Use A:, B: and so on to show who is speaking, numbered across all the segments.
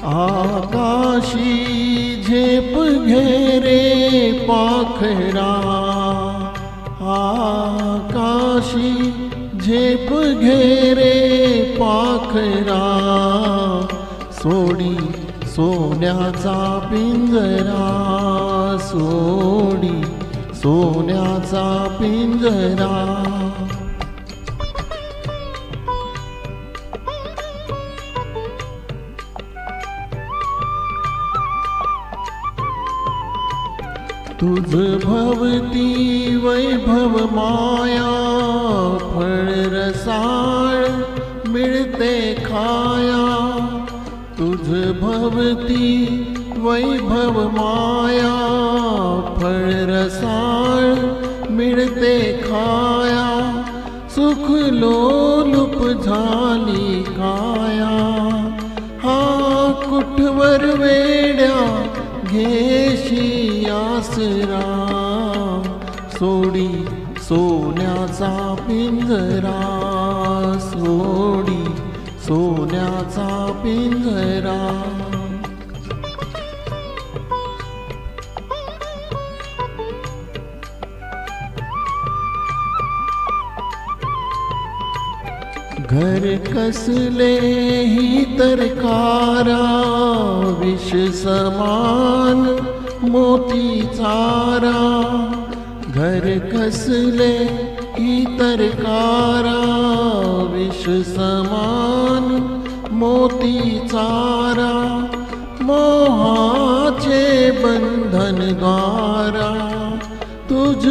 A: आकाशी झेप घेरे पाखरा, आकाशी झेप घेरे पाखरा, सोडी सोन्याचा पिंजरा, सोडी सोन्याचा पिंजरा. तुझ भवती वैभव माया, फळ रसाळ मिळते खाया. तुझ भवती वैभव माया, फळ रसाळ मिळते खाया. सुख लोलुप झाली काया, हा कुठवर वेड्या घेशी आसरा. सोडी सोन्याचा पिंजरा, सोडी सोन्याचा पिंजरा. घर कसले ही तरकारा, विष समान मोती चारा. घर कसले ही तरकारा, विष समान मोती चारा. मोहाचे बंधन गारा, तुझ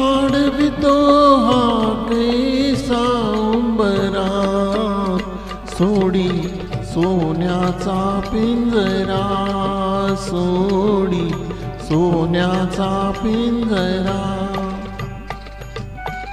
A: आडवितो हा कैसा उंबरा. सोडी सोन्याचा पिंजरा, सोडी सोन्याचा पिंजरा.